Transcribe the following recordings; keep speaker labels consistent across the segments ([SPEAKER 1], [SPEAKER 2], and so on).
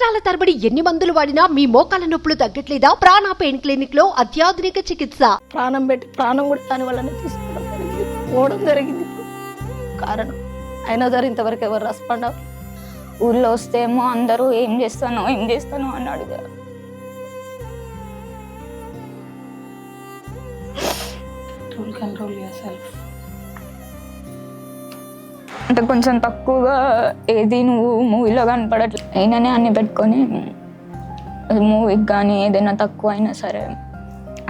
[SPEAKER 1] సంవత్సరాల తరబడి ఎన్ని మందులు వాడినా మీ మోకాల నొప్పులు తగ్గట్లేదా? ప్రాణ పెయిన్ క్లినిక్ లో అత్యాధునిక చికిత్స.
[SPEAKER 2] ప్రాణం పెట్టి ప్రాణం కూడా దాని వల్లనే తీసుకోవడం జరిగింది, పోవడం జరిగింది. కారణం అయినా సరే ఇంతవరకు ఎవరు రెస్పాండ్ అవ్వరు.
[SPEAKER 3] ఊళ్ళో వస్తేమో అందరూ ఏం చేస్తాను అని అడిగారు. అంటే కొంచెం తక్కువగా ఏది నువ్వు మూవీలో కనపడట్లేదు, అయిననే అన్ని పెట్టుకొని మూవీకి కానీ ఏదైనా తక్కువ అయినా సరే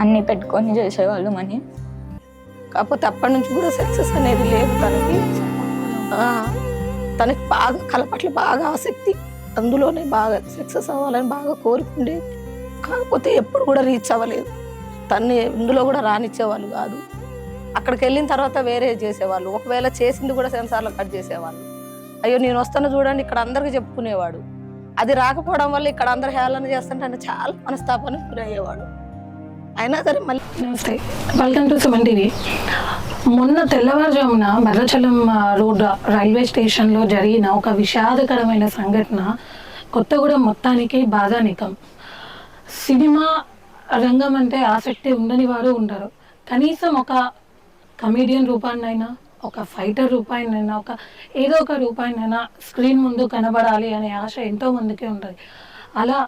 [SPEAKER 3] అన్ని పెట్టుకొని చేసేవాళ్ళు అని.
[SPEAKER 2] కాకపోతే అప్పటి నుంచి కూడా సక్సెస్ అనేది లేదు తనకి. తనకి బాగా కళ పట్ల బాగా ఆసక్తి, అందులోనే బాగా సక్సెస్ అవ్వాలని బాగా కోరుకుండేది. కాకపోతే ఎప్పుడు కూడా రీచ్ అవ్వలేదు. తన్ని ఇందులో కూడా రానిచ్చేవాళ్ళు కాదు. అక్కడికి వెళ్ళిన తర్వాత వేరే చేసేవాళ్ళు, ఒకవేళ చేసింది కూడా సెన్సార్లో కట్ చేసేవాళ్ళు. అయ్యో నేను వస్తాను చూడండి ఇక్కడ అందరికీ చెప్పుకునేవాడు. అది రాకపోవడం వల్ల ఇక్కడ అందరు హేళన చేస్తుంటే చాలా మనస్తాపన గురయ్యేవాడు. అయినా సరే మళ్ళీ
[SPEAKER 4] వెల్కమ్ టు సుమన్ టీవీ. మొన్న తెల్లవారుజామున భద్రాచలం రోడ్ రైల్వే స్టేషన్లో జరిగిన ఒక విషాదకరమైన సంఘటన కొత్తగూడెం మొత్తానికి బాధానికం. సినిమా రంగం అంటే ఆసక్తి ఉండని వారు ఉండరు. కనీసం ఒక కమీడియన్ రూపాన్నైనా, ఒక ఫైటర్ రూపాయినైనా, ఏదో ఒక రూపాయినైనా స్క్రీన్ ముందు కనబడాలి అనే ఆశ ఎంతో మందికి ఉంటుంది. అలా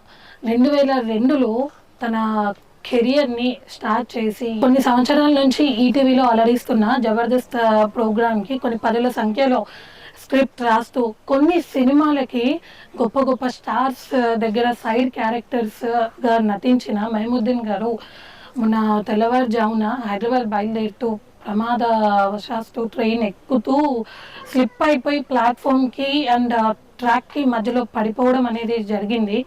[SPEAKER 4] 2002లో తన కెరియర్ని స్టార్ట్ చేసి కొన్ని సంవత్సరాల నుంచి ఈటీవీలో అలరిస్తున్న జబర్దస్త్ ప్రోగ్రామ్కి కొన్ని పదుల సంఖ్యలో స్క్రిప్ట్ రాస్తూ కొన్ని సినిమాలకి గొప్ప గొప్ప స్టార్స్ దగ్గర సైడ్ క్యారెక్టర్స్గా నటించిన మహమూద్దీన్ గారు మొన్న తెల్లవారుజామున హైదరాబాద్ బయలుదేరుతూ ప్రమాదవశాత్తు ట్రైన్ ఎక్కుతూ స్లిప్ అయిపోయి ప్లాట్ఫామ్కి అండ్ ట్రాక్కి మధ్యలో పడిపోవడం అనేది జరిగింది.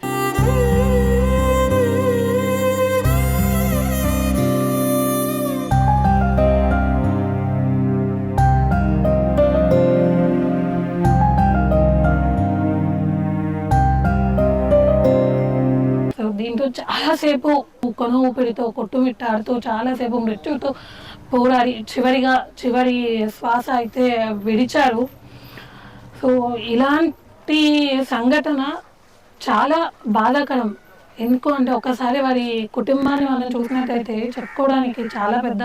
[SPEAKER 4] దీంతో చాలాసేపు కొన ఊపిరితో కొట్టుమిట్టాడుతూ చాలాసేపు మృత్యుతో పోరాడి చివరి శ్వాస అయితే విడిచారు. సో ఇలాంటి సంఘటన చాలా బాధాకరం. ఎందుకు అంటే ఒకసారి వారి కుటుంబాన్ని మనం చూసినట్టయితే చెప్పుకోవడానికి చాలా పెద్ద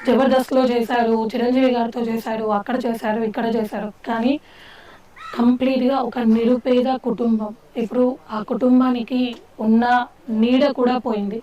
[SPEAKER 4] జబర్దస్త్లో చేశారు, చిరంజీవి గారితో చేశారు, అక్కడ చేశారు, ఇక్కడ చేశారు. కానీ కంప్లీట్గా ఒక నిరుపేద కుటుంబం. ఇప్పుడు ఆ కుటుంబానికి ఉన్న నీడ కూడా పోయింది.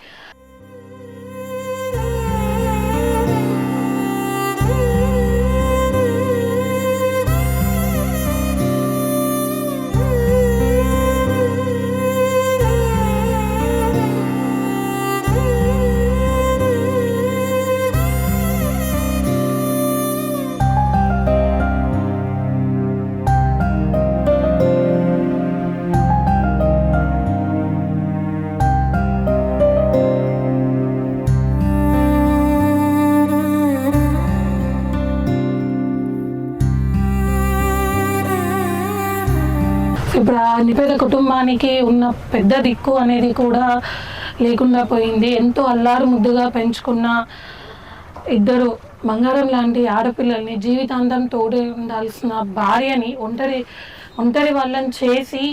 [SPEAKER 4] ఇప్పుడు ఆ నిపేద కుటుంబానికి ఉన్న పెద్ద దిక్కు అనేది కూడా లేకుండా పోయింది. ఎంతో అల్లారు ముద్దుగా పెంచుకున్న ఇద్దరు బంగారం లాంటి ఆడపిల్లల్ని, జీవితాంతం తోడే ఉండాల్సిన భార్యని ఒంటరి వాళ్ళని చేసి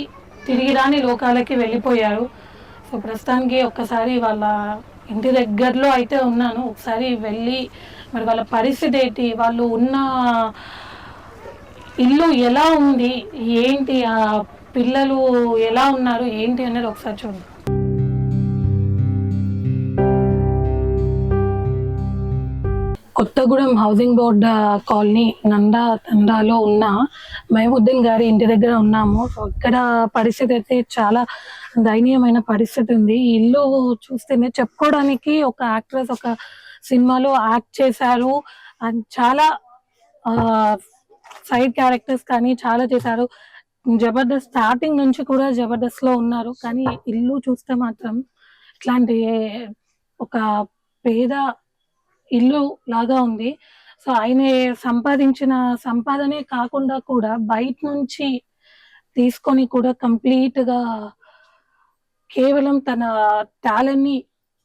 [SPEAKER 4] తిరిగి రాని లోకాలకి వెళ్ళిపోయారు. సో ప్రస్తుతానికి ఒక్కసారి వాళ్ళ ఇంటి దగ్గరలో అయితే ఉన్నాను. ఒకసారి వెళ్ళి మరి వాళ్ళ పరిస్థితి ఏంటి, వాళ్ళు ఉన్న ఇల్లు ఎలా ఉంది, ఏంటి, ఆ పిల్లలు ఎలా ఉన్నారు, ఏంటి అనేది ఒకసారి చూడండి. కొత్తగూడెం హౌసింగ్ బోర్డ్ కాలనీ తండాలో ఉన్న మహమూద్దీన్ గారి ఇంటి దగ్గర ఉన్నాము. ఇక్కడ పరిస్థితి అయితే చాలా దయనీయమైన పరిస్థితి ఉంది. ఈ ఇల్లు చూస్తేనే చెప్పుకోవడానికి ఒక యాక్ట్రెస్ ఒక సినిమాలో యాక్ట్ చేశారు అండ్ చాలా సైడ్ క్యారెక్టర్స్ కానీ చాలా చేశారు. జబర్దస్త్ స్టార్టింగ్ నుంచి కూడా జబర్దస్త్ లో ఉన్నారు. కానీ ఇల్లు చూస్తే మాత్రం ఇట్లాంటి ఒక పేద ఇల్లు లాగా ఉంది. సో ఆయన సంపాదించిన సంపాదనే కాకుండా కూడా బయట నుంచి తీసుకొని కూడా కంప్లీట్ గా కేవలం తన టాలెంట్ ని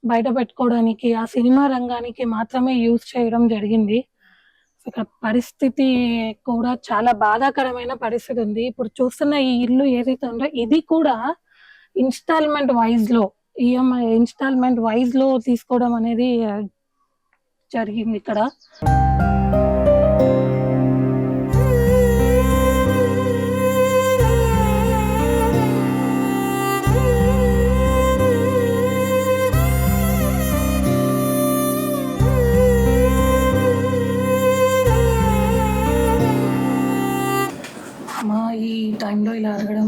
[SPEAKER 4] బయట పెట్టుకోవడానికి ఆ సినిమా రంగానికి మాత్రమే యూజ్ చేయడం జరిగింది. ఇక్కడ పరిస్థితి కూడా చాలా బాధాకరమైన పరిస్థితి ఉంది. ఇప్పుడు చూస్తున్న ఈ ఇల్లు ఏదైతే ఉందో ఇది కూడా ఇన్స్టాల్మెంట్ వైజ్ లో ఈఎంఐ ఇన్స్టాల్మెంట్ వైజ్ లో తీసుకోవడం అనేది జరిగింది ఇక్కడ. ఈ టైంలో ఇలా అడగడం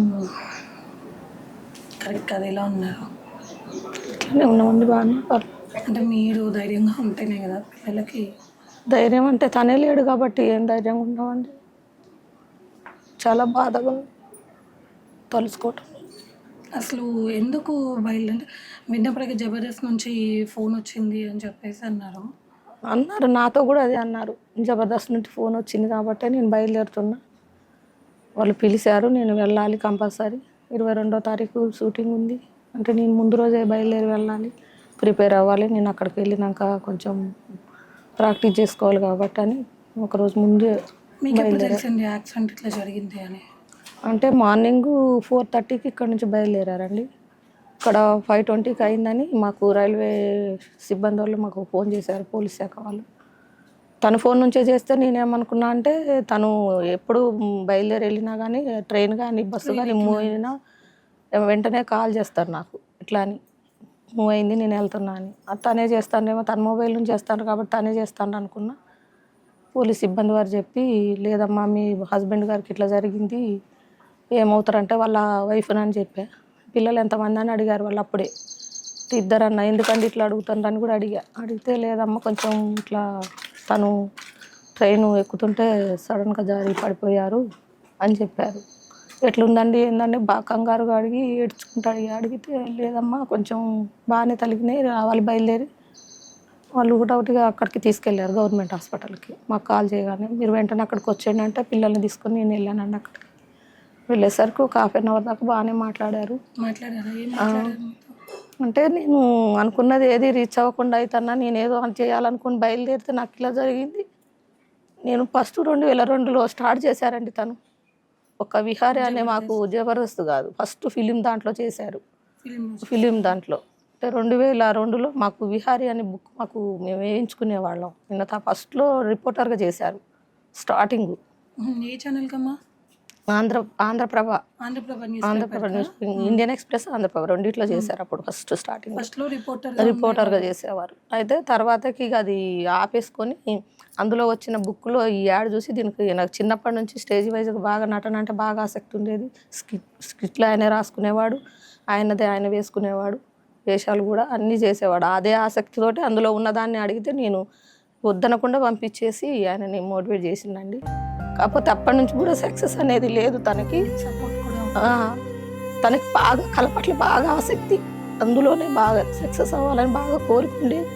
[SPEAKER 4] కరెక్ట్ కాదు. ఎలా ఉన్నారు?
[SPEAKER 2] అట్లనే ఉన్నామండి, బాగానే.
[SPEAKER 4] అంటే మీరు ధైర్యంగా ఉంటేనే కదా పిల్లలకి.
[SPEAKER 2] ధైర్యం అంటే తనే లేడు కాబట్టి ఏం ధైర్యంగా ఉన్నామండి. చాలా బాధగా ఉంది తలుచుకోవటం.
[SPEAKER 4] అసలు ఎందుకు బయలుదేరి విన్నప్పటికీ జబర్దస్త్ నుంచి ఫోన్ వచ్చింది అని చెప్పేసి అన్నారు.
[SPEAKER 2] నాతో కూడా అదే అన్నారు. జబర్దస్త్ నుంచి ఫోన్ వచ్చింది కాబట్టి నేను బయలుదేరుతున్నా, వాళ్ళు పిలిచారు, నేను వెళ్ళాలి కంపల్సరీ. 22వ తారీఖు షూటింగ్ ఉంది అంటే నేను ముందు రోజే బయలుదేరి వెళ్ళాలి, ప్రిపేర్ అవ్వాలి. నేను అక్కడికి వెళ్ళినాక కొంచెం ప్రాక్టీస్ చేసుకోవాలి కాబట్టి అని ఒకరోజు ముందే
[SPEAKER 4] తెలిసింది యాక్సిడెంట్ ఇట్లా జరిగింది అని.
[SPEAKER 2] అంటే మార్నింగ్ 4:30కి ఇక్కడ నుంచి బయలుదేరారండి. ఇక్కడ 5:20కి అయిందని మాకు రైల్వే సిబ్బంది వాళ్ళు మాకు ఫోన్ చేశారు, పోలీస్ శాఖ వాళ్ళు. తన ఫోన్ నుంచే చేస్తే నేనేమనుకున్నా అంటే తను ఎప్పుడు బయలుదేరి వెళ్ళినా కానీ ట్రైన్ కానీ బస్సు కానీ మూవ్ అయినా వెంటనే కాల్ చేస్తారు నాకు, ఇట్లా అని మూవ్ అయింది నేను వెళ్తున్నా అని. తనే చేస్తానేమో, తన మొబైల్ నుంచి చేస్తాను కాబట్టి తనే చేస్తాను అనుకున్నా. పోలీస్ సిబ్బంది వారు చెప్పి, లేదమ్మా మీ హస్బెండ్ గారికి ఇట్లా జరిగింది, ఏమవుతారంటే వాళ్ళ వైఫ్ని అని చెప్పా. పిల్లలు ఎంతమంది అని అడిగారు వాళ్ళు అప్పుడే. ఇద్దరన్న, ఎందుకంటే ఇట్లా అడుగుతాను కూడా అడిగితే లేదమ్మా కొంచెం ఇట్లా తను ట్రైన్ ఎక్కుతుంటే సడన్గా జారి పడిపోయారు అని చెప్పారు. ఎట్లుందండి ఏందండి బాగా కంగారుగా అడిగి ఏడ్చుకుంటాడు. అడిగితే లేదమ్మా కొంచెం బాగానే తలిగినాయి, రావాలి బయలుదేరి. వాళ్ళు ఒకటిగా అక్కడికి తీసుకెళ్ళారు గవర్నమెంట్ హాస్పిటల్కి. మాకు కాల్ చేయగానే మీరు వెంటనే అక్కడికి వచ్చేయండి అంటే పిల్లల్ని తీసుకొని నేను వెళ్ళానండి. అక్కడికి వెళ్ళేసరికి ఒక 1/2 అవర్ దాకా బాగానే మాట్లాడారు. అంటే నేను అనుకున్నది ఏది రీచ్ అవ్వకుండా అవుతున్నా, నేను ఏదో అని చేయాలనుకుని బయలుదేరితే నాకు ఇలా జరిగింది. నేను ఫస్ట్ 2002లో స్టార్ట్ చేశారండి. తను ఒక విహారీ అనే మాకు జబర్దస్త్ కాదు, ఫస్ట్ ఫిలిం దాంట్లో చేశారు. ఫిలిం దాంట్లో అంటే 2002లో మాకు విహారీ అనే బుక్ మాకు మేము వేయించుకునేవాళ్ళం. నిన్న ఫస్ట్లో రిపోర్టర్గా చేశారు స్టార్టింగ్.
[SPEAKER 4] ఏ ఛానల్ కమ్మా?
[SPEAKER 2] Andhraprabha news, Indian Express, Andhraprabha రెండిట్లో చేశారు అప్పుడు ఫస్ట్ స్టార్టింగ్. రిపోర్టర్గా చేసేవారు. అయితే తర్వాతకి అది ఆపేసుకొని అందులో వచ్చిన బుక్లో ఈ యాడ్ చూసి దీనికి నాకు చిన్నప్పటి నుంచి స్టేజ్ వైజ్గా బాగా నటన అంటే బాగా ఆసక్తి ఉండేది. స్కిట్లు ఆయనే రాసుకునేవాడు, ఆయనదే ఆయన వేసుకునేవాడు, వేషాలు కూడా అన్నీ చేసేవాడు. అదే ఆసక్తితోటి అందులో ఉన్నదాన్ని అడిగితే నేను వద్దనకుండా పంపించేసి ఆయనని మోటివేట్ చేసిందండి. కాకపోతే అప్పటి నుంచి కూడా సక్సెస్ అనేది లేదు తనకి. తనకి బాగా కళ పట్ల బాగా ఆసక్తి, అందులోనే బాగా సక్సెస్ అవ్వాలని బాగా కోరుకుండేది.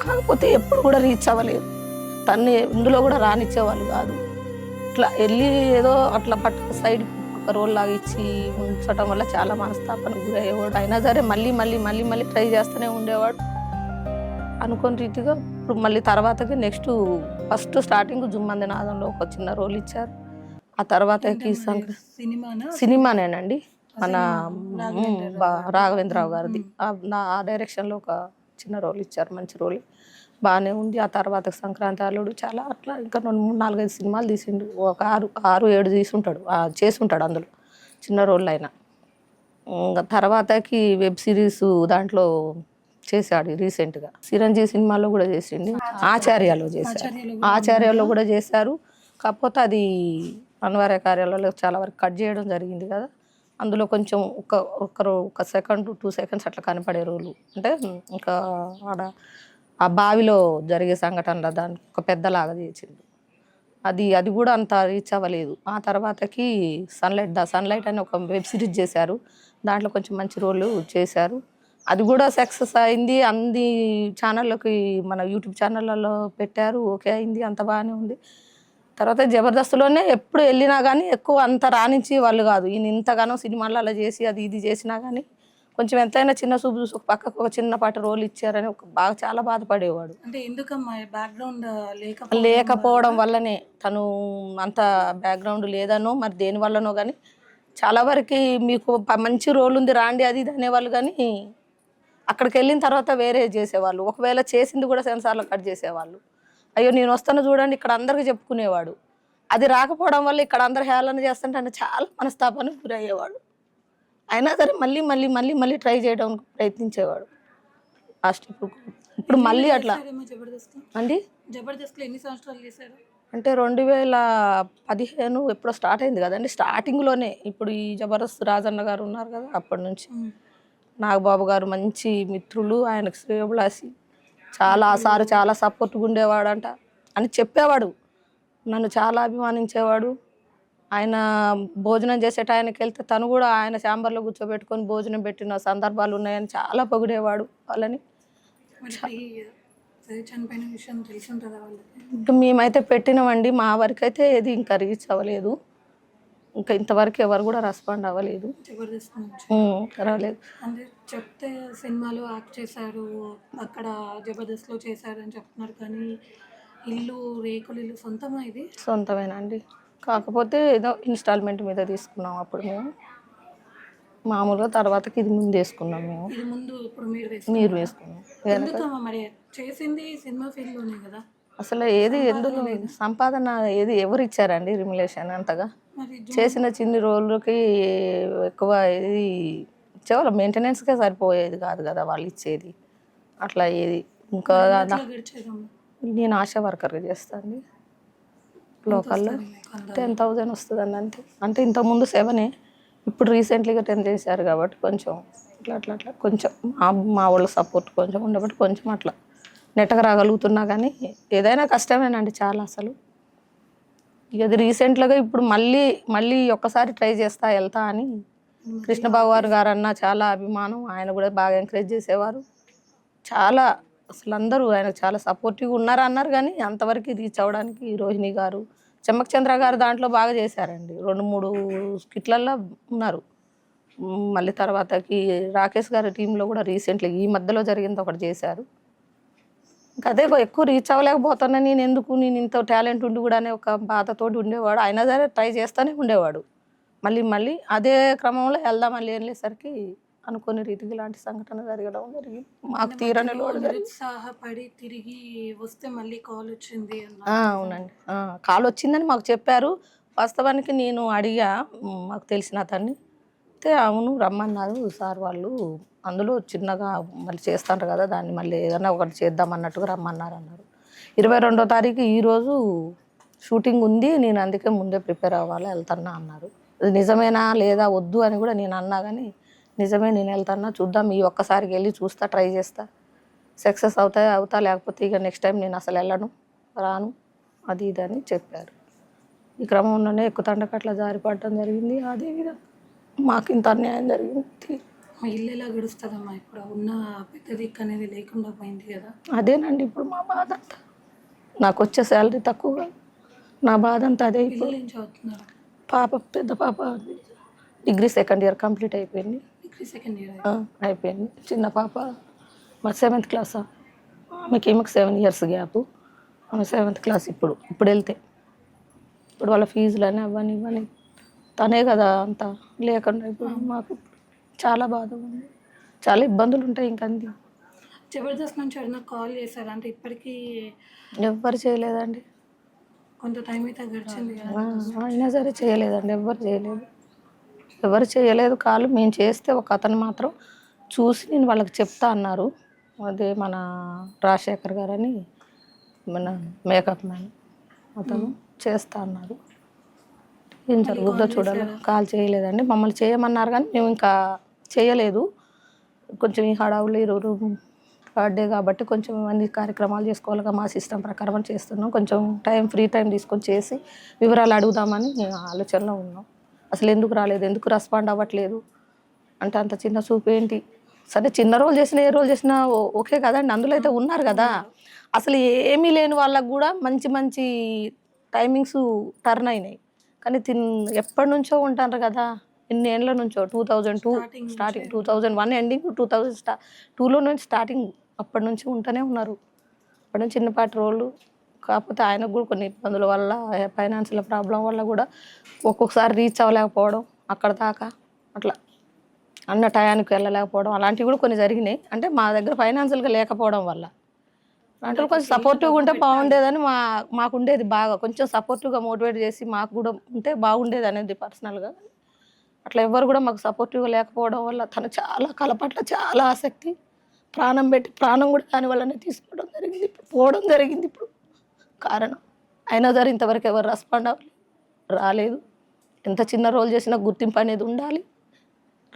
[SPEAKER 2] కాకపోతే ఎప్పుడు కూడా రీచ్ అవ్వలేదు. తన్ని ఇందులో కూడా రానిచ్చేవాళ్ళు కాదు. ఇట్లా వెళ్ళి ఏదో అట్లా పట్టు సైడ్ ఒక రోల్ లాగా ఇచ్చి ఉంచడం వల్ల చాలా మనస్తాపనకు గురయ్యేవాడు. అయినా సరే మళ్ళీ మళ్ళీ మళ్ళీ మళ్ళీ ట్రై చేస్తూనే ఉండేవాడు అనుకోని రీతిగా. ఇప్పుడు మళ్ళీ తర్వాతకి నెక్స్ట్ ఫస్ట్ స్టార్టింగ్ జుమ్మంది నాదంలో ఒక చిన్న రోల్ ఇచ్చారు. ఆ తర్వాతకి సినిమానేనండి, మన రాఘవేంద్రరావు గారిది. ఆ డైరెక్షన్లో ఒక చిన్న రోల్ ఇచ్చారు, మంచి రోల్, బాగానే ఉంది. ఆ తర్వాత సంక్రాంతి అల్లుడు, చాలా అట్లా ఇంకా 3-4-5 సినిమాలు తీసిండు. ఒక 6-7 తీసుంటాడు, చేసుంటాడు అందులో చిన్న రోల్ అయినా. ఇంకా తర్వాతకి వెబ్ సిరీస్ దాంట్లో చేశాడు రీసెంట్గా. చిరంజీవి సినిమాలో కూడా చేసిండు, ఆచార్యలో చేశారు, ఆచార్యలో కూడా చేశారు. కాకపోతే అది అనివార్య కార్యాలలో చాలా వరకు కట్ చేయడం జరిగింది కదా. అందులో కొంచెం ఒక సెకండ్ 2 సెకండ్స్ అట్లా కనపడే రోలు. అంటే ఇంకా ఆడ ఆ బావిలో జరిగే సంఘటనలో దానికి ఒక పెద్దలాగా చేసిండు. అది కూడా అంత రీచ్ అవ్వలేదు. ఆ తర్వాతకి సన్లైట్ అని ఒక వెబ్ సిరీస్ చేశారు. దాంట్లో కొంచెం మంచి రోలు చేశారు. అది కూడా సక్సెస్ అయింది. అన్ని ఛానళ్ళకి, మన యూట్యూబ్ ఛానళ్ళలో పెట్టారు, ఓకే అయింది, అంత బాగానే ఉంది. తర్వాత జబర్దస్త్లోనే ఎప్పుడు వెళ్ళినా కానీ ఎక్కువ అంత రాణించి వాళ్ళు కాదు. ఈయన ఇంతగానో సినిమాలలో చేసి అది ఇది చేసినా కానీ కొంచెం ఎంతైనా చిన్న చూపు చూసి ఒక పక్కకు ఒక చిన్నపాటి రోల్ ఇచ్చారని బాగా చాలా బాధపడేవాడు.
[SPEAKER 4] అంటే ఎందుకమ్మా బ్యాక్గ్రౌండ్
[SPEAKER 2] లేకపోవడం వల్లనే తను అంత బ్యాక్గ్రౌండ్ లేదనో మరి దేని వల్లనో కానీ చాలా వరకు మీకు మంచి రోల్ ఉంది రాండి అది ఇది అనేవాళ్ళు, కానీ అక్కడికి వెళ్ళిన తర్వాత వేరే చేసేవాళ్ళు. ఒకవేళ చేసింది కూడా సెన్సార్లో కట్ చేసేవాళ్ళు. అయ్యో నేను వస్తాను చూడండి ఇక్కడ అందరికీ చెప్పుకునేవాడు. అది రాకపోవడం వల్ల ఇక్కడ అందరు హేళన చేస్తుంటే ఆయన చాలా మనస్తాపానికి గురయ్యేవాడు. అయినా సరే మళ్ళీ మళ్ళీ మళ్ళీ మళ్ళీ ట్రై చేయడానికి ప్రయత్నించేవాడు. లాస్ట్ ఇప్పుడు మళ్ళీ అట్లా అండి.
[SPEAKER 4] జబర్దస్త్లో ఎన్ని సంవత్సరాలు చేశారు?
[SPEAKER 2] అంటే 2015 ఎప్పుడో స్టార్ట్ అయింది కదండి. స్టార్టింగ్లోనే ఇప్పుడు ఈ జబర్దస్త్ రాజన్న గారు ఉన్నారు కదా, అప్పటి నుంచి నాగబాబు గారు మంచి మిత్రులు, ఆయనకు శ్రేయోభిలాషి, చాలా సారు చాలా సపోర్ట్గా ఉండేవాడంట అని చెప్పేవాడు. నన్ను చాలా అభిమానించేవాడు. ఆయన భోజనం చేసేట ఆయనకి వెళ్తే తను కూడా ఆయన ఛాంబర్లో కూర్చోబెట్టుకొని భోజనం పెట్టిన సందర్భాలు ఉన్నాయని చాలా పొగిడేవాడు వాళ్ళని.
[SPEAKER 4] చనిపోయిన విషయం తెలిసి ఉంటుందా వాళ్ళకి?
[SPEAKER 2] ఇంకా మేమైతే పెట్టినామండి, మా వరకు అయితే ఏది ఇంకా రీచ్ అవ్వలేదు. ఇంకా ఇంతవరకు ఎవరు కూడా రెస్పాండ్ అవ్వలేదు.
[SPEAKER 4] జబర్దస్త్ నుంచి
[SPEAKER 2] రాలేదు.
[SPEAKER 4] అంటే చెప్తే సినిమాలో యాక్ట్ చేశారు, అక్కడ జబర్దస్త్లో చేశారు అని చెప్తున్నారు, కానీ ఇల్లు రేకులు ఇల్లు సొంతమా? ఇది
[SPEAKER 2] సొంతమేనండి, కాకపోతే ఏదో ఇన్స్టాల్మెంట్ మీద తీసుకున్నాం అప్పుడు మేము. మామూలుగా తర్వాతకి ఇది ముందు వేసుకున్నాం మేము.
[SPEAKER 4] ఇది ముందు ఇప్పుడు
[SPEAKER 2] మీరు వేసుకున్నాం.
[SPEAKER 4] ఎందుకమ్మా మరి చేసింది సినిమా ఫీల్డ్లోనే కదా?
[SPEAKER 2] అసలు ఏది ఎందులో సంపాదన ఏది ఎవరు ఇచ్చారండి రిమ్యులేషన్ అంతగా? చేసిన చిన్ని రోజులకి ఎక్కువ ఇది ఇచ్చేవాళ్ళు, మెయింటెనెన్స్కే సరిపోయేది కాదు కదా వాళ్ళు ఇచ్చేది. అట్లా ఏది ఇంకా నేను ఆశా వర్కర్గా చేస్తాను లోకల్లో. 10,000 వస్తుందండి అంతే. అంటే ఇంతకుముందు 7, ఇప్పుడు రీసెంట్లీగా 10 చేశారు కాబట్టి కొంచెం అట్లా అట్లా అట్లా కొంచెం మా వాళ్ళ సపోర్ట్ కొంచెం ఉండబట్టి కొంచెం అట్లా నెట్టగా రాగలుగుతున్నా, కానీ ఏదైనా కష్టమేనండి చాలా అసలు. ఇక అది రీసెంట్గా ఇప్పుడు మళ్ళీ ఒక్కసారి ట్రై చేస్తా వెళ్తా అని కృష్ణబాబు గారు అన్న చాలా అభిమానం. ఆయన కూడా బాగా ఎంకరేజ్ చేసేవారు. చాలా అసలు అందరూ ఆయనకు చాలా సపోర్టివ్గా అన్నారు, కానీ అంతవరకు రీచ్ అవ్వడానికి రోహిణి గారు, చెమ్మక్ చంద్ర గారు దాంట్లో బాగా చేశారండి. 2-3 స్కిట్లల్లో ఉన్నారు. మళ్ళీ తర్వాతకి రాకేష్ గారి టీంలో కూడా రీసెంట్లీ ఈ మధ్యలో జరిగింది ఒకటి చేశారు. ఇంకా అదే ఎక్కువ రీచ్ అవ్వలేకపోతున్నా నేను ఇంత టాలెంట్ ఉండి కూడా అనే ఒక బాధతోటి ఉండేవాడు. అయినా సరే ట్రై చేస్తూనే ఉండేవాడు. మళ్ళీ అదే క్రమంలో వెళ్దాం మళ్ళీ వెళ్ళేసరికి అనుకోని రీతికి ఇలాంటి సంఘటన జరగడం జరిగింది. మాకు తీరని లోటు
[SPEAKER 4] ఉత్సాహపడి తిరిగి వస్తే మళ్ళీ కాల్ వచ్చింది.
[SPEAKER 2] అవునండి, కాల్ వచ్చిందని మాకు చెప్పారు. వాస్తవానికి నేను అడిగా మాకు తెలిసిన అతన్ని, అయితే అవును రమ్మన్నారు సార్ వాళ్ళు, అందులో చిన్నగా మళ్ళీ చేస్తారు కదా దాన్ని మళ్ళీ ఏదైనా ఒకటి చేద్దాం అన్నట్టుగా రమ్మన్నారు అన్నారు. 22వ తారీఖు ఈరోజు షూటింగ్ ఉంది, నేను అందుకే ముందే ప్రిపేర్ అవ్వాలి వెళ్తున్నా అన్నారు. అది నిజమేనా లేదా వద్దు అని కూడా నేను అన్నా, కానీ నిజమే నేను వెళ్తున్నా చూద్దాం, ఈ ఒక్కసారికి వెళ్ళి చూస్తా, ట్రై చేస్తా, సక్సెస్ అవుతా లేకపోతే ఇక నెక్స్ట్ టైం నేను అసలు రాను అది ఇది అని చెప్పారు. ఈ క్రమంలోనే ఎక్కుతండకు అట్లా జారిపడటం జరిగింది. అదే విధంగా మాకు ఇంత అన్యాయం జరిగింది.
[SPEAKER 4] మా ఇల్లు ఎలా గడుస్తుందమ్మా? ఇప్పుడు ఉన్న పెద్ద దిక్కు అనేది లేకుండా పోయింది కదా.
[SPEAKER 2] అదేనండి ఇప్పుడు మా బాధ అంతా. నాకు వచ్చే శాలరీ తక్కువగా, నా బాధ అంతా అదే. ఇప్పుడు
[SPEAKER 4] ఏం చదువుతున్నారు?
[SPEAKER 2] పెద్ద పాప డిగ్రీ 2nd ఇయర్ కంప్లీట్ అయిపోయింది.
[SPEAKER 4] డిగ్రీ 2nd ఇయర్
[SPEAKER 2] అయిపోయింది. చిన్న పాప మరి 7th క్లాస్. ఆమెకి 7 ఇయర్స్ గ్యాప్. ఆమె 7th క్లాస్ ఇప్పుడు వెళ్తే ఇప్పుడు వాళ్ళ ఫీజులని అవన్నీ తనే కదా అంతా లేకుండా ఇప్పుడు మాకు చాలా బాధ ఉంది, చాలా ఇబ్బందులు ఉంటాయి. ఇంకంది
[SPEAKER 4] జబర్దస్త్ నుంచి ఎవరైనా కాల్ చేశారా? అంటే ఇప్పటికీ
[SPEAKER 2] ఎవ్వరు చేయలేదండి.
[SPEAKER 4] కొంత టైం అయితే గడిచింది కదా,
[SPEAKER 2] అయినా సరే చేయలేదండి, ఎవరు చేయలేదు కాలు. మేము చేస్తే ఒక అతను మాత్రం చూసి నేను వాళ్ళకి చెప్తా అన్నారు. అదే మన రాజశేఖర్ గారని మన మేకప్ మ్యాన్, అతను చేస్తా అన్నారు. ఏం జరుగుద్దో చూడాలి. కాల్ చేయలేదండి, మమ్మల్ని చేయమన్నారు కానీ మేము ఇంకా చేయలేదు. కొంచెం ఈ హడావులు ఈరోజు బర్త్డే కాబట్టి కొంచెం అన్ని కార్యక్రమాలు చేసుకోవాలిగా, మా సిస్టమ్ ప్రకారం చేస్తున్నాం. కొంచెం ఫ్రీ టైం తీసుకొని చేసి వివరాలు అడుగుదామని ఆలోచనలో ఉన్నాం. అసలు ఎందుకు రాలేదు, ఎందుకు రెస్పాండ్ అవ్వట్లేదు అంటే అంత చిన్న చూపు ఏంటి? సరే చిన్న రోల్ చేసినా ఏ రోల్ చేసినా ఓకే కదండి, అందులో అయితే ఉన్నారు కదా. అసలు ఏమీ లేని వాళ్ళకు కూడా మంచి టైమింగ్స్ టర్న్ అయినాయి, కానీ ఎప్పటి నుంచో ఉంటారు కదా, ఎన్ని ఏళ్ళ నుంచో 2002 స్టార్టింగ్ 2001 ఎండింగ్ 2002లో నుంచి స్టార్టింగ్ అప్పటి నుంచి ఉంటూనే ఉన్నారు. అప్పటి నుంచి చిన్నపాటి రోళ్ళు. కాకపోతే ఆయనకు కూడా కొన్ని ఇబ్బందుల వల్ల ఫైనాన్షియల్ ప్రాబ్లం వల్ల కూడా ఒక్కొక్కసారి రీచ్ అవ్వలేకపోవడం అక్కడ దాకా అట్లా అన్న టయానికి వెళ్ళలేకపోవడం అలాంటివి కూడా కొన్ని జరిగినాయి. అంటే మా దగ్గర ఫైనాన్షియల్గా లేకపోవడం వల్ల అంటే కొంచెం సపోర్టివ్గా ఉంటే బాగుండేదని మాకు ఉండేది. బాగా కొంచెం సపోర్టివ్గా మోటివేట్ చేసి మాకు కూడా ఉంటే బాగుండేది అనేది పర్సనల్గా. అట్లా ఎవ్వరు కూడా మాకు సపోర్టివ్గా లేకపోవడం వల్ల తను చాలా కళ పట్ల చాలా ఆసక్తి, ప్రాణం పెట్టి ప్రాణం కూడా దానివల్లనే తీసుకోవడం జరిగింది. ఇప్పుడు పోవడం జరిగింది. ఇప్పుడు కారణం అయినా సరే ఇంతవరకు ఎవరు రెస్పాండ్ అవ్వలేదు, రాలేదు. ఎంత చిన్న రోల్ చేసినా గుర్తింపు అనేది ఉండాలి,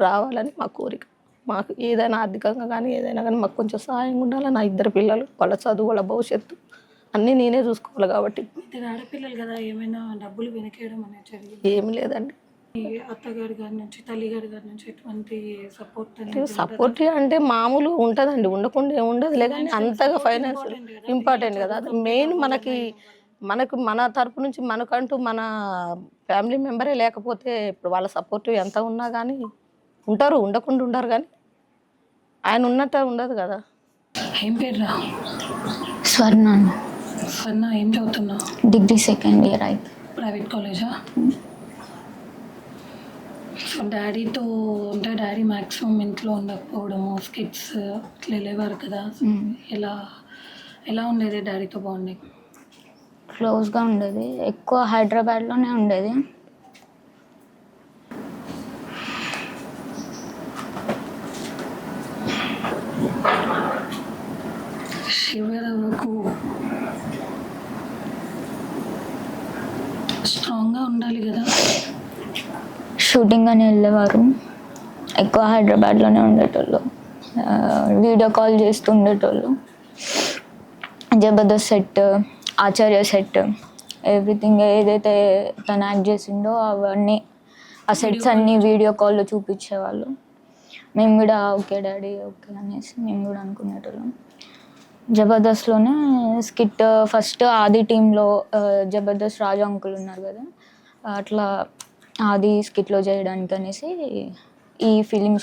[SPEAKER 2] రావాలని మా కోరిక. మాకు ఏదైనా ఆర్థికంగా కానీ ఏదైనా కానీ మాకు కొంచెం సహాయంగా ఉండాలి. నా 2 పిల్లలు, వాళ్ళ చదువు, వాళ్ళ భవిష్యత్తు అన్నీ నేనే చూసుకోవాలి కాబట్టి.
[SPEAKER 4] ఆడపిల్లలు కదా, ఏమైనా డబ్బులు వెనకేయడం అనేది జరిగింది?
[SPEAKER 2] ఏమి లేదండి.
[SPEAKER 4] అత్తగారి గారి నుంచి, తల్లిగారి గారి నుంచి ఎటువంటి సపోర్ట్?
[SPEAKER 2] సపోర్ట్ అంటే మామూలు ఉంటుందండి, ఉండకుండా ఏముండదు లేదండి. అంతగా ఫైనాన్స్ ఇంపార్టెంట్ కదా. అది మెయిన్ మనకు మన తరపు నుంచి మనకంటూ మన ఫ్యామిలీ మెంబరే లేకపోతే ఇప్పుడు వాళ్ళ సపోర్టివ్ ఎంత ఉన్నా కానీ ఉంటారు, ఉండకుండా ఉండరు. కానీ ఆయన ఉన్నట్టు ఉండదు కదా.
[SPEAKER 4] ఏం పేరు?
[SPEAKER 3] స్వర్ణ.
[SPEAKER 4] స్వర్ణ, ఏం చదువుతున్నావు?
[SPEAKER 3] డిగ్రీ 2nd year అయితే.
[SPEAKER 4] ప్రైవేట్ కాలేజా? సో డాడీతో అంటే డాడీ మ్యాక్సిమం ఇంట్లో ఉండకపోవడము, స్కిట్స్ ఇట్లా వెళ్ళేవారు కదా. ఎలా ఉండేది డాడీతో బాండింగ్?
[SPEAKER 3] క్లోజ్గా ఉండేది. ఎక్కువ హైదరాబాద్లోనే ఉండేది.
[SPEAKER 4] చివరకు స్ట్రాంగ్గా ఉండాలి కదా.
[SPEAKER 3] షూటింగ్ అని వెళ్ళేవారు. ఎక్కువ హైదరాబాద్లోనే ఉండేటోళ్ళు. వీడియో కాల్ చేస్తూ ఉండేటోళ్ళు. జబర్దస్త్ సెట్, ఆచార్య సెట్, ఎవ్రీథింగ్ ఏదైతే తను యాక్ట్ చేసిండో అవన్నీ ఆ సెట్స్ అన్నీ వీడియో కాల్లో చూపించేవాళ్ళు. మేము కూడా ఓకే డాడీ ఓకే అనేసి మేము కూడా అనుకునేటోళ్ళం. జబర్దస్త్లోనే స్కిట్ ఫస్ట్ ఆది టీంలో జబర్దస్త్ రాజు అంకుల్ ఉన్నారు కదా, అట్లా ఆది స్కిట్లో చేయడానికి అనేసి ఈ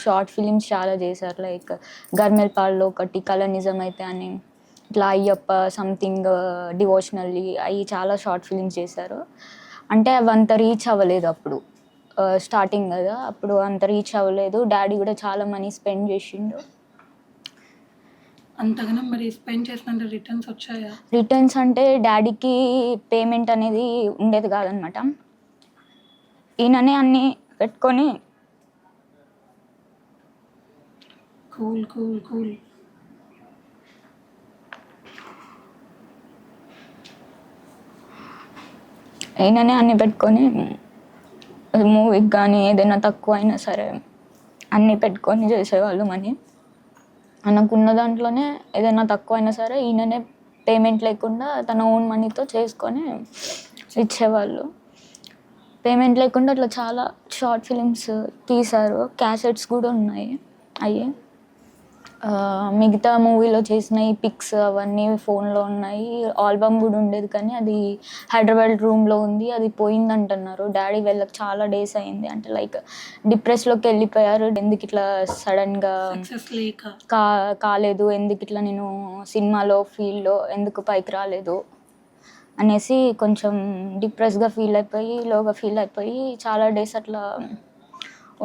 [SPEAKER 3] షార్ట్ ఫిలిమ్స్ చాలా చేశారు. లైక్ గర్మెల్పాల్లో ఒకటి, కళ నిజమైతే అని, ఇట్లా అయ్యప్ప సంథింగ్ డివోషనల్లీ అవి చాలా షార్ట్ ఫిలిమ్స్ చేశారు. అంటే అవి అంత రీచ్ అవ్వలేదు అప్పుడు, స్టార్టింగ్ కదా, అప్పుడు అంత రీచ్ అవ్వలేదు. డాడీ కూడా చాలా మనీ స్పెండ్ చేసిండు.
[SPEAKER 4] అంతగానో మరి స్పెండ్ చేసినంత రిటర్న్స్ వచ్చాయా?
[SPEAKER 3] రిటర్న్స్ అంటే డాడీకి పేమెంట్ అనేది ఉండేది కాదనమాట. ఈయననే అన్నీ పెట్టుకొని
[SPEAKER 4] కూల్ కూల్ కూల్
[SPEAKER 3] ఈయననే అన్నీ పెట్టుకొని మూవీకి కానీ ఏదైనా తక్కువ అయినా సరే అన్నీ పెట్టుకొని చేసేవాళ్ళు మనీ. మనకున్న దాంట్లోనే ఏదైనా తక్కువ అయినా సరే ఈయననే పేమెంట్ లేకుండా తన ఓన్ మనీతో చేసుకొని ఇచ్చేవాళ్ళు. పేమెంట్ లేకుండా అట్లా చాలా షార్ట్ ఫిలిమ్స్ తీశారు. క్యాసెట్స్ కూడా ఉన్నాయి. అయ్యి మిగతా మూవీలో చేసిన ఈ పిక్స్ అవన్నీ ఫోన్లో ఉన్నాయి. ఆల్బమ్ కూడా ఉండేది కానీ అది హైదరాబాద్ రూమ్లో ఉంది, అది పోయింది అంటున్నారు. డాడీ వెళ్ళక చాలా డేస్ అయింది. అంటే లైక్ డిప్రెస్లోకి వెళ్ళిపోయారు. ఎందుకు ఇట్లా సడన్గా కాలేదు, ఎందుకు ఇట్లా నేను సినిమాలో ఫీల్డ్లో ఎందుకు పైకి రాలేదు అనేసి కొంచెం డిప్రెస్గా ఫీల్ అయిపోయి చాలా డేస్ అట్లా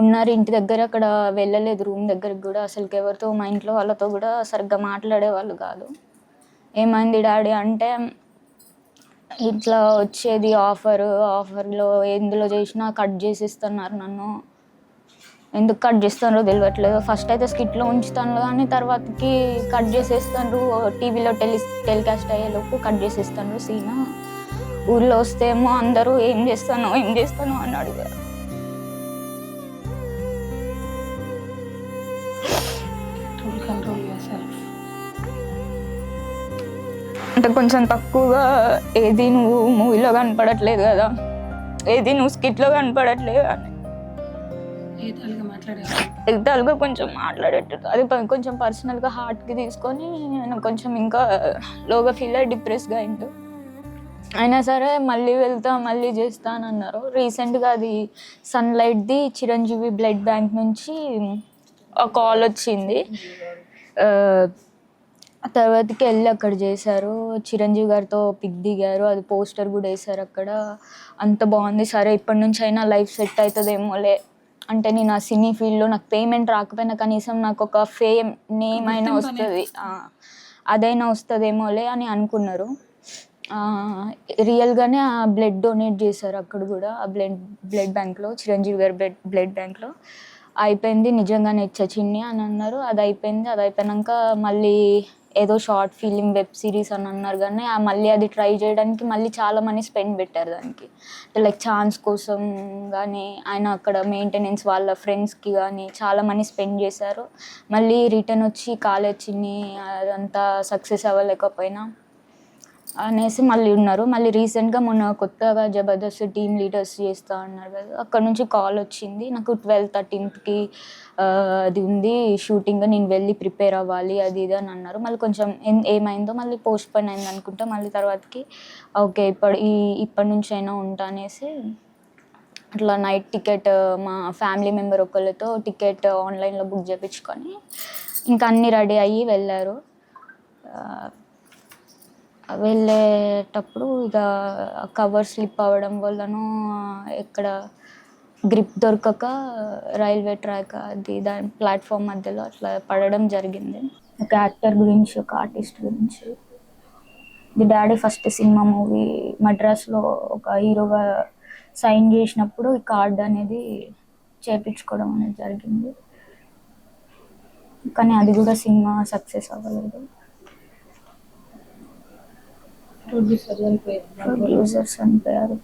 [SPEAKER 3] ఉన్నారు ఇంటి దగ్గర. అక్కడ వెళ్ళలేదు రూమ్ దగ్గరికి కూడా. అసలుకి ఎవరితో మా ఇంట్లో వాళ్ళతో కూడా సరిగ్గా మాట్లాడే వాళ్ళు కాదు. ఏమైంది డాడీ అంటే ఇట్లా వచ్చేది ఆఫర్లో ఎందులో చేసినా కట్ చేసిస్తున్నారు నన్ను. ఎందుకు కట్ చేస్తారో తెలియట్లేదు. ఫస్ట్ అయితే స్కిట్లో ఉంచుతాను కానీ తర్వాతకి కట్ చేసేస్తారు. టీవీలో టెలికాస్ట్ అయ్యేలోపు కట్ చేసేస్తారు సీన్. ఊళ్ళో వస్తేమో అందరూ ఏం చేస్తాను అని అడిగారు. అంటే కొంచెం తక్కువగా ఏది నువ్వు మూవీలో కనపడట్లేదు కదా, ఏది నువ్వు స్కిట్లో కనపడట్లేదు అని ఎగతాలుగా కొంచెం మాట్లాడేటట్టు. అది కొంచెం పర్సనల్గా హార్ట్కి తీసుకొని నేను కొంచెం ఇంకా లోగా ఫీల్ అయ్యి డిప్రెస్గా అయిండు. అయినా సరే మళ్ళీ వెళ్తా మళ్ళీ చేస్తా అని అన్నారు. రీసెంట్గా అది సన్లైట్ది చిరంజీవి బ్లడ్ బ్యాంక్ నుంచి కాల్ వచ్చింది. తర్వాతకి వెళ్ళి అక్కడ చేశారు. చిరంజీవి గారితో పిక్ దిగారు, అది పోస్టర్ కూడా వేశారు అక్కడ. అంత బాగుంది. సరే ఇప్పటి నుంచి అయినా లైఫ్ సెట్ అవుతుందేమోలే, అంటే నేను ఆ సినీ ఫీల్డ్లో నాకు పేమెంట్ రాకపోయినా కనీసం నాకు ఒక ఫేమ్ నేమ్ అయినా వస్తుంది, అదైనా వస్తుందేమోలే అని అనుకున్నారు. రియల్గానే ఆ బ్లడ్ డొనేట్ చేశారు అక్కడ కూడా, ఆ బ్లడ్ బ్యాంక్లో, చిరంజీవి గారి బ్లడ్ బ్యాంక్లో. అయిపోయింది, నిజంగానే ఇచ్చా చిన్ని అని అన్నారు. అది అయిపోయింది. అది అయిపోయాక మళ్ళీ ఏదో షార్ట్ ఫిలిం వెబ్ సిరీస్ అని అన్నారు, కానీ మళ్ళీ అది ట్రై చేయడానికి మళ్ళీ చాలా మనీ స్పెండ్ పెట్టారు దానికి. లైక్ ఛాన్స్ కోసం కానీ ఆయన అక్కడ మెయింటెనెన్స్ వాళ్ళ ఫ్రెండ్స్కి కానీ చాలా మనీ స్పెండ్ చేశారు. మళ్ళీ రిటర్న్ వచ్చి కాలేజ్ చిన్ని అదంతా సక్సెస్ అవ్వలేకపోయినా అనేసి మళ్ళీ ఉన్నారు. మళ్ళీ రీసెంట్గా మొన్న కొత్తగా జబర్దస్త్ టీమ్ లీడర్స్ చేస్తా అన్నారు కదా, అక్కడ నుంచి కాల్ వచ్చింది నాకు. 12-13కి అది ఉంది షూటింగ్, నేను వెళ్ళి ప్రిపేర్ అవ్వాలి అది ఇది అని అన్నారు. మళ్ళీ కొంచెం ఏమైందో మళ్ళీ పోస్ట్ పోన్ అయింది అనుకుంటా. మళ్ళీ తర్వాతకి ఓకే ఇప్పటి నుంచి అయినా ఉంటా అనేసి అట్లా నైట్ టికెట్ మా ఫ్యామిలీ మెంబర్ ఒకళ్ళతో టికెట్ ఆన్లైన్లో బుక్ చేయించుకొని ఇంకా అన్నీ రెడీ అయ్యి వెళ్ళారు. వెళ్ళేటప్పుడు ఇక కవర్ స్లిప్ అవ్వడం వల్లనూ ఎక్కడ గ్రిప్ దొరకక రైల్వే ట్రాక్ అది దాని ప్లాట్ఫామ్ మధ్యలో అట్లా పడడం జరిగింది. ఒక యాక్టర్ గురించి, ఒక ఆర్టిస్ట్ గురించి. ఇది డాడీ ఫస్ట్ సినిమా మూవీ మద్రాస్లో ఒక హీరోగా సైన్ చేసినప్పుడు ఈ కార్డ్ అనేది చేయించుకోవడం అనేది జరిగింది, కానీ అది కూడా సినిమా సక్సెస్ అవ్వలేదు. ప్రొడ్యూసర్స్ చనిపోయారు.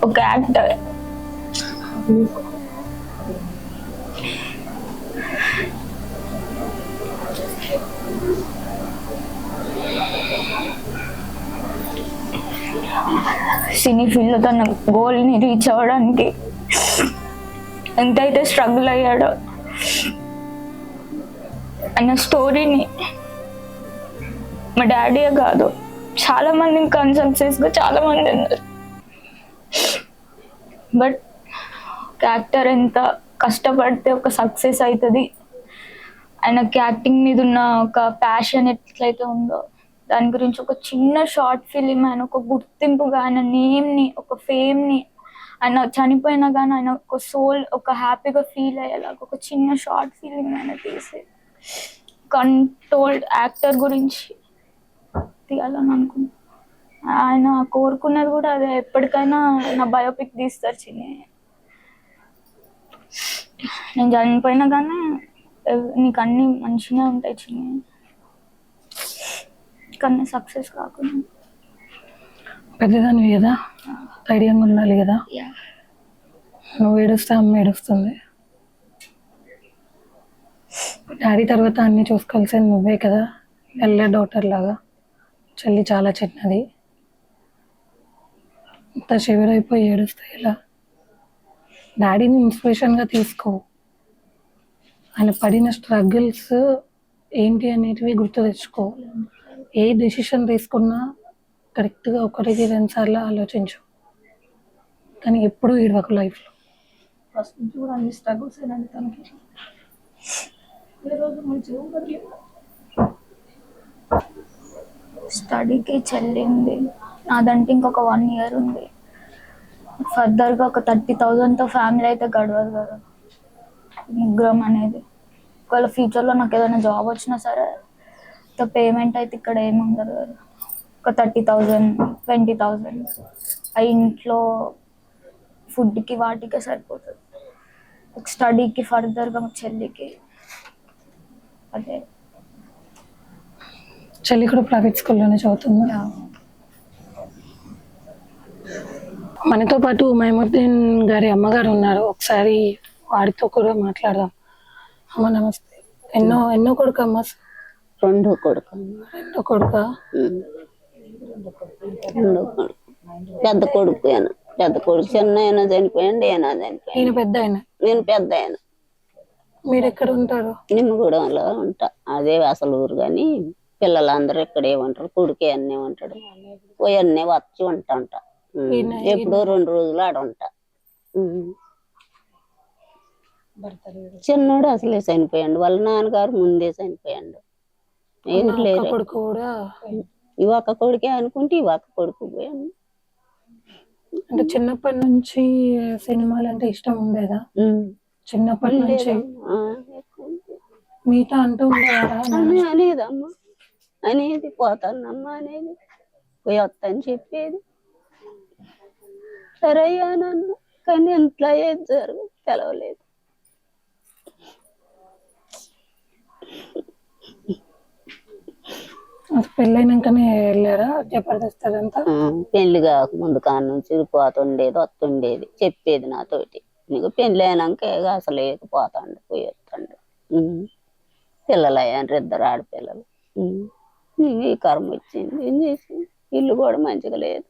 [SPEAKER 3] ఒక యాక్టర్ సినీ ఫీల్డ్లో తన గోల్ని రీచ్ అవ్వడానికి ఎంతైతే స్ట్రగుల్ అయ్యాడో అన్న స్టోరీని మా డాడీయే కాదు చాలామంది ఇంకా అన్సక్సెస్గా చాలామంది ఉన్నారు. బట్ యాక్టర్ ఎంత కష్టపడితే ఒక సక్సెస్ అవుతుంది, ఆయనకి యాక్టింగ్ మీద ఉన్న ఒక ప్యాషన్ ఎట్లయితే ఉందో దాని గురించి ఒక చిన్న షార్ట్ ఫిలిం, ఆయన ఒక గుర్తింపుగా, ఆయన నేమ్ని, ఒక ఫేమ్ని, ఆయన చనిపోయినా కానీ ఆయన ఒక సోల్ ఒక హ్యాపీగా ఫీల్ అయ్యేలాగా ఒక చిన్న షార్ట్ ఫిలిం ఆయన తీసి కంట్రోల్డ్ యాక్టర్ గురించి తీయాలని అనుకున్నాను. ఆయన కోరుకున్నది కూడా అదే, ఎప్పటికైనా నా బయోపిక్ తీస్తారు చిన్ని, నేను చనిపోయినా కానీ నీకు అన్నీ మంచిగా ఉంటాయి చిన్ని, కానీ సక్సెస్ కాకుండా.
[SPEAKER 4] పెద్దదానివి కదా, ధైర్యంగా ఉండాలి కదా. నువ్వు ఏడుస్తే అమ్మ ఏడుస్తుంది. డాడీ తర్వాత అన్నీ చూసుకోవాల్సింది నువ్వే కదా, ఎల్డర్ డాటర్ లాగా. చెల్లి చాలా చిన్నది, ఇంత శివరైపోయి ఏడుస్తే ఎలా? డాడీని ఇన్స్పిరేషన్గా తీసుకో. ఆయన పడిన స్ట్రగుల్స్ ఏంటి అనేటివి గుర్తు తెచ్చుకో. ఏ డెసిషన్ తీసుకున్నా కరెక్ట్గా 1-2 సార్లు ఆలోచించు, కానీ ఎప్పుడూ ఏడవకు లైఫ్లో.
[SPEAKER 2] ఫస్ట్ నుంచి కూడా అన్ని స్ట్రగుల్స్ అయినండి తనకి. ఏ రోజు మంచిగా ఉండదు.
[SPEAKER 3] స్టడీకి చెల్లింది, నాదంటే ఇంకొక 1 year ఉంది. ఫర్దర్గా ఒక 30,000తో ఫ్యామిలీ అయితే గడవదు కదా, ముగ్గురం అనేది. ఒకవేళ ఫ్యూచర్లో నాకు ఏదైనా జాబ్ వచ్చినా సరే పేమెంట్ అయితే ఇక్కడ ఏమి ఉండదు కదా, ఒక 30,000 20,000 ఆ ఇంట్లో ఫుడ్కి వాటికే సరిపోతుంది. స్టడీకి ఫర్దర్గా మా చెల్లికి అదే.
[SPEAKER 4] చెల్లి కూడా ప్రైవేట్ స్కూల్లోనే చదువుతుంది. మనతో పాటు మైముద్దీన్ గారి అమ్మగారు ఉన్నారు, ఒకసారి వాడితో కూడా మాట్లాడదాం. అమ్మ నమస్తే. ఎన్నో కొడుకు అమ్మ?
[SPEAKER 5] 2 కొడుకు.
[SPEAKER 4] 2 కొడుకా?
[SPEAKER 5] పెద్ద కొడుకు పెద్ద కొడుకు చిన్న ఆయన చనిపోయాడు, ఈయన చనిపోయాడు.
[SPEAKER 4] ఈయన పెద్ద ఆయన?
[SPEAKER 5] నేను పెద్ద ఆయన.
[SPEAKER 4] మీరు ఎక్కడ ఉంటారు?
[SPEAKER 5] నిమ్మగూడెంలో ఉంటా. అదే అసలు ఊరు కానీ పిల్లలందరూ ఇక్కడే ఉంటారు. కొడుకే అన్నీ ఉంటాడు. పోయన్నే వచ్చి ఉంటా. ఎప్పుడో 2 రోజులు ఆడ ఉంటా. చిన్నోడు అసలే చనిపోయాడు. వాళ్ళ నాన్నగారు ముందే చనిపోయాడు. ఎవరు లేరు.
[SPEAKER 4] కొడుకు కూడా
[SPEAKER 5] ఈ ఒక్క కొడుకే అనుకుంటే ఈ ఒక్క కొడుకు పోయాడు.
[SPEAKER 4] అంటే చిన్నప్పటి నుంచి సినిమాలు అంటే ఇష్టం ఉండేదా? చిన్నప్పటి నుంచి మీతో అంటూ ఉండేవారా?
[SPEAKER 5] అనేదమ్మా, అనేది పోతానమ్మా అనేది, పోయి వస్తాను చెప్పేది. సరే అయ్యా నన్ను, కానీ ఇంట్లో ఏది జరుగు తెలవలేదు.
[SPEAKER 4] పెళ్ళైనాకనే వెళ్ళారా జబర్దస్త్ అదంతా?
[SPEAKER 5] పెళ్లి కాక ముందు కాడ నుంచి పోతుండేది, వస్తుండేది, చెప్పేది నాతోటి. నీకు పెళ్లి అయినాక అసలు పోతాండు, పోయి వస్తాండు. పిల్లలు అయ్యారు, 2 ఆడపిల్లలు. నీకు ఈ కర్మ వచ్చింది, ఏం చేసింది. ఇల్లు కూడా మంచిగా లేదు.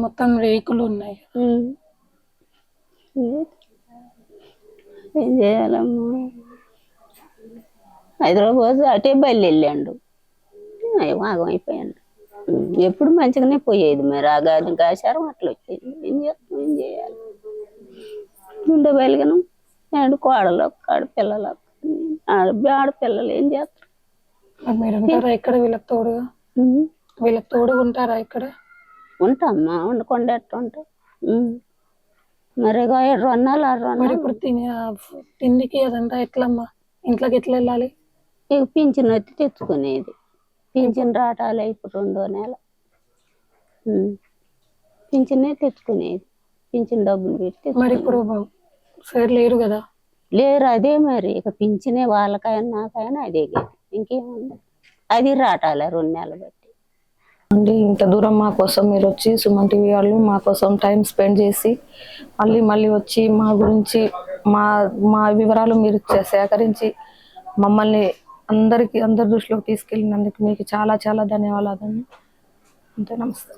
[SPEAKER 4] మొత్తం రేకులు ఉన్నాయి.
[SPEAKER 5] ఏం చేయాలమ్మా. హైదరాబాద్ అటే బయలు వెళ్ళాడు, ఆగం అయిపోయాడు. ఎప్పుడు మంచిగానే పోయేది. మరి ఆచారం అట్లా వచ్చేది. ఏం చేస్తాం, ఏం చేయాలి. గుండె బయలుగాను కోడలు ఆడపిల్లలు, ఆడపిల్లలు ఏం చేస్తారు.
[SPEAKER 4] మీరు ఉంటారా ఇక్కడ వీళ్ళకి తోడుగా? వీళ్ళకి తోడుగా ఉంటారా ఇక్కడ?
[SPEAKER 5] ఉంటామ్మా, ఉండకుండా ఎట్లా ఉంటాం. మరి 7 అన్నాలు 6 అన్నాలు.
[SPEAKER 4] ఇప్పుడు తిండికి అదంతా ఎట్లమ్మా? ఇంట్లోకి ఎట్లా వెళ్ళాలి?
[SPEAKER 5] ఇక పింఛన్ వచ్చి తెచ్చుకునేది. పింఛన్ రాటాలే ఇప్పుడు 2వ నెల. పింఛనే తెచ్చుకునేది. పింఛన్ డబ్బులు పెట్టి.
[SPEAKER 4] మరి ఇప్పుడు సార్ లేరు కదా?
[SPEAKER 5] లేరు. అదే మరి ఇక పింఛనే వాళ్ళకైనా నాకైనా అదే గది, ఇంకేముంది. అది రాటాలే 2 నెలలు బట్టి.
[SPEAKER 2] అండి ఇంత దూరం మా కోసం మీరు వచ్చి సుమన్ టీవీ వాళ్ళు మా కోసం టైం స్పెండ్ చేసి మళ్ళీ వచ్చి మా గురించి మా వివరాలు మీరు సేకరించి మమ్మల్ని అందరి దృష్టిలోకి తీసుకెళ్ళినందుకు మీకు చాలా చాలా ధన్యవాదాలు. అంతే, నమస్తే.